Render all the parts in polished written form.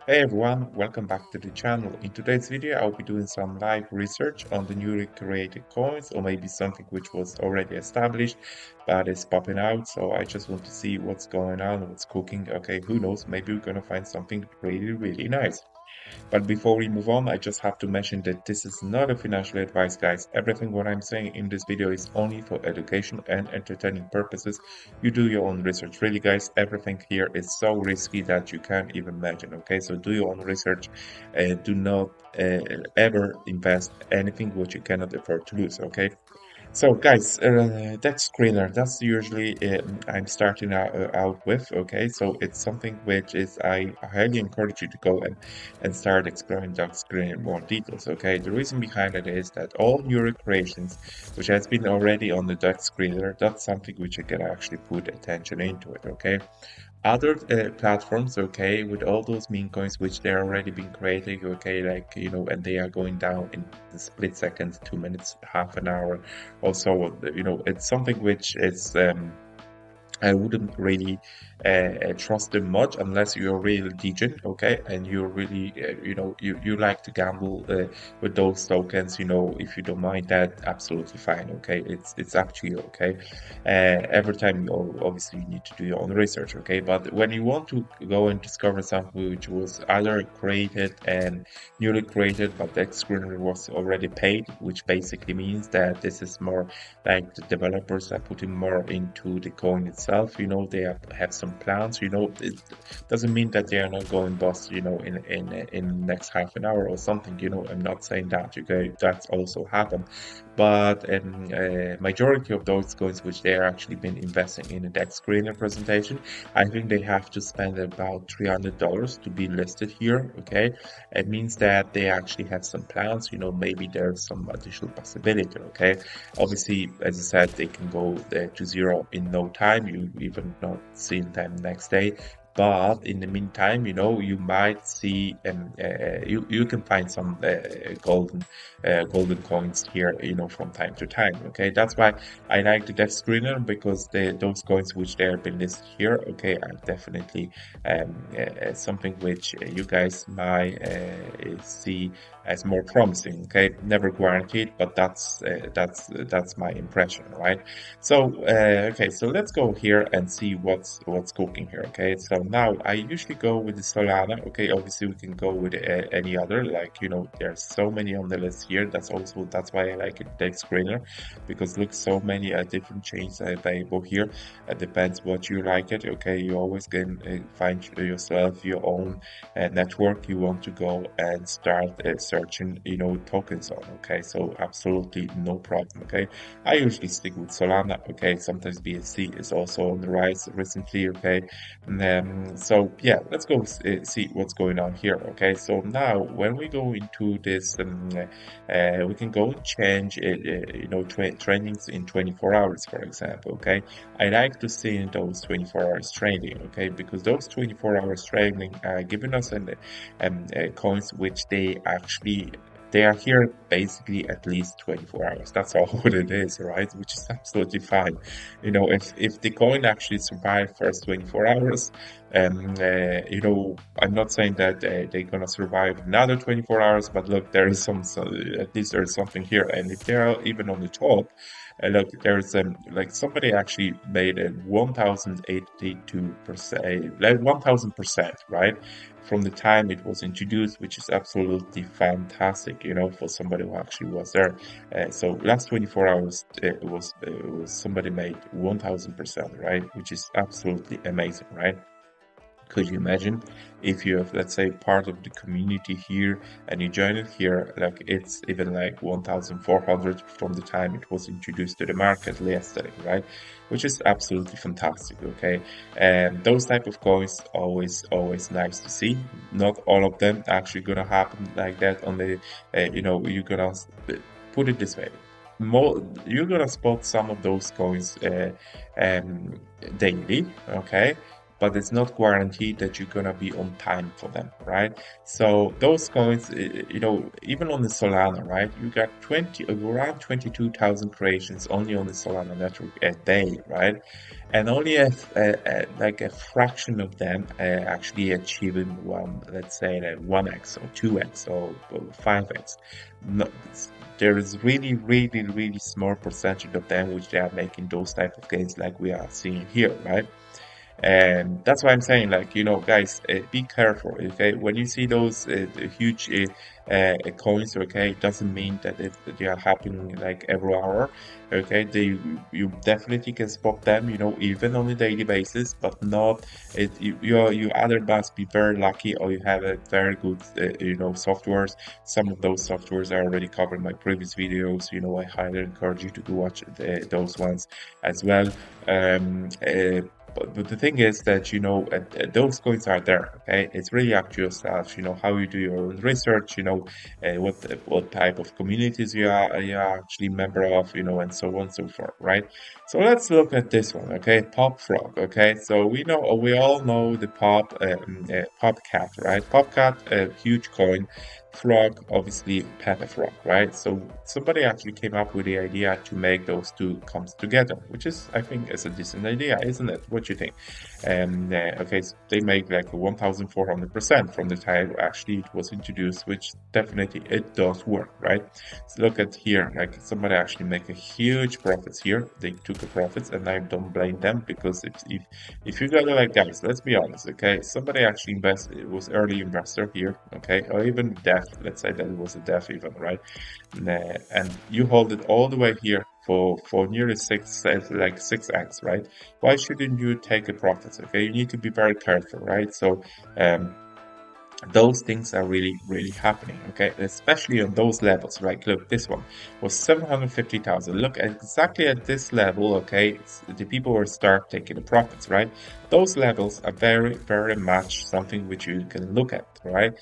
Hey everyone, welcome back to the channel. In today's video, I'll be doing some live research on the newly created coins or maybe something which was already established but is popping out. So I just want to see what's going on, what's cooking. Okay, who knows? Maybe we're gonna find something really, really nice. But before we move on, I just have to mention that this is not a financial advice, guys. Everything what I'm saying in this video is only for education and entertaining purposes. You do your own research. Really, guys, everything here is so risky that you can't even imagine. Okay, so do your own research and do not ever invest anything what you cannot afford to lose. Okay. So, guys, Dexscreener, that's usually I'm starting out with, okay? So it's something which is I highly encourage you to go and start exploring Dexscreener in more details, okay? The reason behind it is that all your creations, which has been already on the Dexscreener, that's something which you can actually put attention into it, okay? Other platforms, okay, with all those meme coins which they're already been creating, okay, like and they are going down in split seconds, 2 minutes, half an hour, or so on. It's something which is I wouldn't really trust them much unless you're a real degen, okay, and you're really, you like to gamble with those tokens. If you don't mind that, absolutely fine, okay. It's up to you, okay. Every time, obviously, you need to do your own research, okay. But when you want to go and discover something which was either created and newly created, but the screener was already paid, which basically means that this is more like the developers are putting more into the coin itself. They have some plans. It doesn't mean that they are not going bust, in next half an hour or something. I'm not saying that. Okay, that's also happened, but majority of those coins which they are actually been investing in a deck screener presentation, I think they have to spend about $300 to be listed here. Okay, it means that they actually have some plans. Maybe there's some additional possibility. Okay, obviously, as I said, they can go to zero in no time. You even not seeing them next day. But in the meantime, you might see, you can find some golden coins here, from time to time. Okay, that's why I like the Death Screener, because those coins which they have been listed here, okay, are definitely something which you guys might see as more promising. Okay, never guaranteed, but that's my impression, right? So okay, so let's go here and see what's cooking here. Okay, so now I usually go with the Solana. Okay, obviously we can go with any other, like there's so many on the list here. That's why I like it, Dex Screener, because look, so many different chains are available here. It depends what you like it. Okay, you always can find yourself your own network you want to go and start searching, tokens on. Okay, so absolutely no problem. Okay, I usually stick with Solana. Okay, sometimes BSC is also on the rise recently. Okay, so yeah, let's go see what's going on here. Okay, so now when we go into this, we can go and change it, trainings in 24 hours, for example. Okay, I like to see in those 24 hours trading. Okay, because those 24 hours trading are giving us coins which they are here basically at least 24 hours. That's all what it is, right? Which is absolutely fine. If the coin actually survive first 24 hours, I'm not saying that they're gonna survive another 24 hours, but look, there is at least there's something here. And if they're even on the top, look, there's like somebody actually made a 1082%, like 1000%, right? From the time it was introduced, which is absolutely fantastic, for somebody who actually was there. So last 24 hours, it was somebody made 1000%, right? Which is absolutely amazing, right? Could you imagine if you have, let's say, part of the community here and you join it here, like it's even like 1,400 from the time it was introduced to the market yesterday, right? Which is absolutely fantastic, okay? And those type of coins always nice to see. Not all of them actually gonna happen like that on the, you're gonna put it this way. You're gonna spot some of those coins um, daily, okay? but it's not guaranteed that you're gonna be on time for them, right? So those coins, even on the Solana, right? You got around 22,000 creations only on the Solana network a day, right? And only like a fraction of them actually achieving let's say that 1x or 2x or 5x. No, there is really, really, really small percentage of them which they are making those type of gains like we are seeing here, right? And that's why I'm saying, like, guys, be careful, okay? When you see those huge coins, okay, it doesn't mean that they are happening like every hour, okay? You definitely can spot them, even on a daily basis, but not you either must be very lucky or you have a very good, softwares. Some of those softwares are already covered in my previous videos. I highly encourage you to go watch those ones as well. But the thing is that, those coins are there, okay? It's really up to yourself, how you do your own research, what type of communities you are actually member of, and so on and so forth, right? So let's look at this one, okay? Popfrog, okay? So we all know the Popcat, right? Popcat, a huge coin. Frog, obviously Pepper Frog, right? So somebody actually came up with the idea to make those two comes together, which is, I think, is a decent idea, isn't it? What you think? And okay, so they make like 1,400% from the time actually it was introduced, which definitely it does work, right? So look at here, like somebody actually make a huge profits here. They took a profits, and I don't blame them because if you got like guys, let's be honest, okay? Somebody actually invested, it was early investor here, okay, or even deaf. Let's say that it was a deaf even, right? And you hold it all the way here for nearly 6x, right? Why shouldn't you take a profit? Okay, you need to be very careful, right? So um, those things are really, really happening, okay? Especially on those levels, right? Look, this one was 750,000. Look exactly at this level, okay? The people will start taking the profits, right? Those levels are very, very much something which you can look at, right?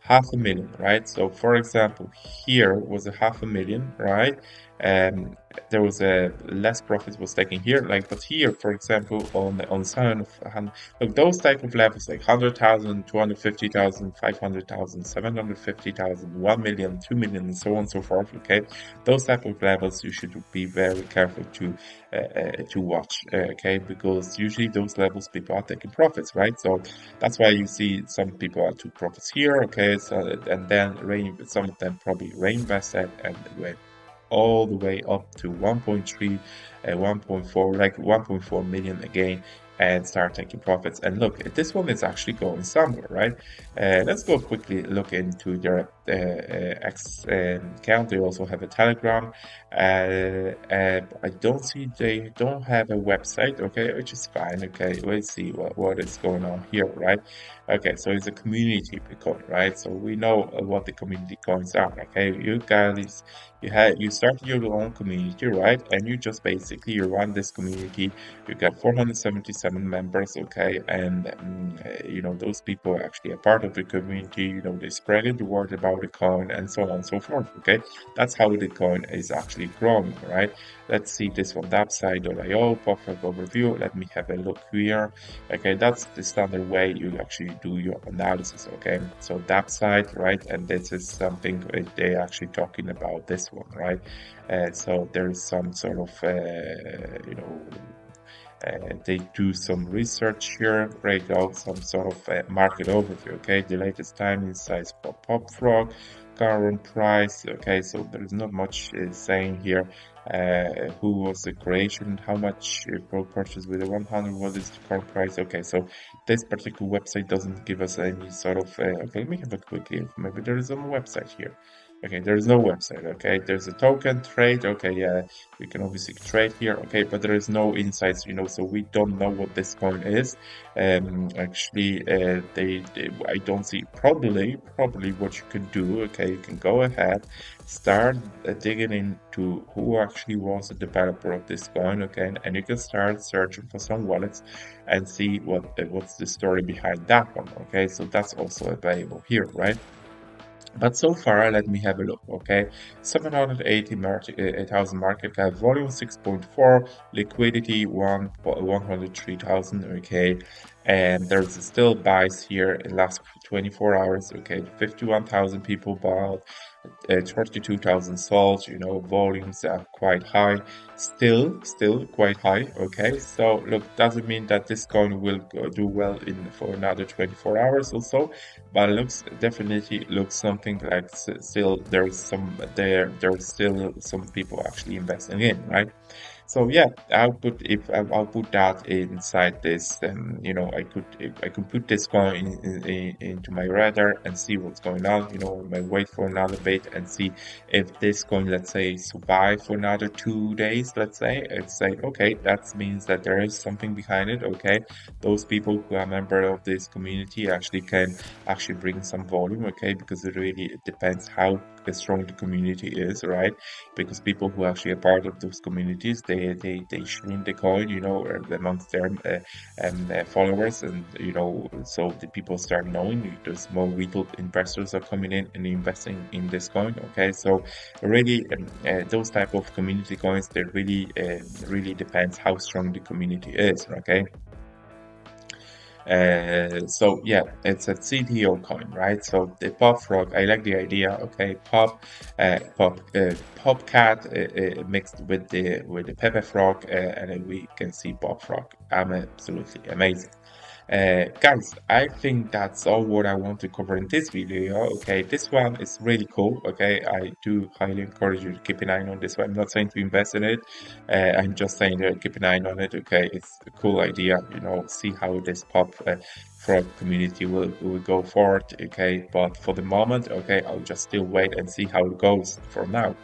500,000, right? So, for example, here was a 500,000, right? And there was a less profit was taken here, like, but here, for example, on 700, look, those type of levels like 100,000, 250,000, 500,000, 750,000, 1,000,000, 2,000,000, and so on and so forth. Okay, those type of levels you should be very careful to watch. Okay, because usually those levels people are taking profits, right? So that's why you see some people are took profits here. Okay, so and then some of them probably reinvested and went all the way up to 1.3, 1.4, like 1.4 million again, and start taking profits. And look, this one is actually going somewhere, right? Let's go quickly look into their X account. They also have a Telegram. I don't see they don't have a website, okay, which is fine. Okay, let's see what is going on here, right? Okay, so it's a community coin, right? So we know what the community coins are. Okay, you guys, you start your own community, right? And you just basically you run this community. You got 477 members, okay, and those people are actually a part of the community. They spread the word about the coin and so on and so forth. Okay, that's how the coin is actually growing, right? Let's see this one, Dappside.io, Popfrog overview. Let me have a look here. Okay, that's the standard way you actually do your analysis. Okay, so Dappside, right? And this is something they actually talking about this one, right? So there is some sort of they do some research here, break out some sort of market overview. Okay, the latest time insights for Popfrog, current price. Okay, so there is not much saying here. Who was the creation? How much for purchase with the 100? What is the current price? Okay, so this particular website doesn't give us any sort of. Okay, let me have a quick look. Maybe there is a website here. Okay, there is no website. Okay, there's a token trade. Okay, yeah, we can obviously trade here. Okay, but there is no insights, so we don't know what this coin is. Actually, I don't see probably what you can do. Okay, you can go ahead, start digging into who actually was the developer of this coin. Okay, and you can start searching for some wallets and see what's the story behind that one. Okay, so that's also available here, right? But so far, let me have a look, okay? 780,000 market cap, volume 6.4, liquidity 103,000, okay? And there's still buys here in last 24 hours, okay? 51,000 people bought, 32,000 sold, volumes are quite high, still quite high, okay? So look, doesn't mean that this coin will do well in for another 24 hours or so, but it looks definitely looks something like still there's still some people actually investing in, right? So yeah, I'll put that inside this, I could put this coin into my radar and see what's going on. I wait for another bit and see if this coin, let's say, survive for another 2 days. Let's say it's like okay, that means that there is something behind it. Okay, those people who are member of this community actually can actually bring some volume. Okay, because it depends how strong the community is, right? Because people who actually are part of those communities, they stream the coin, amongst their followers, and so the people start knowing there's more retail investors are coming in and investing in this coin. Okay, so really, those type of community coins, they really depends how strong the community is. Okay, so yeah, it's a CTO coin, right? So the Popfrog, I like the idea. Okay, Popcat mixed with the Pepper Frog, and then we can see Popfrog. Absolutely amazing. Guys, I think that's all what I want to cover in this video. Okay, this one is really cool. Okay, I do highly encourage you to keep an eye on this one. I'm not saying to invest in it. I'm just saying to keep an eye on it. Okay, it's a cool idea. See how this pop frog community will go forward. Okay, but for the moment, okay, I'll just still wait and see how it goes for now.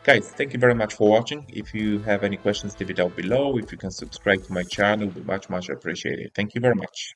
Guys, thank you very much for watching. If you have any questions, leave it down below. If you can subscribe to my channel, would be much appreciated. Thank you very much.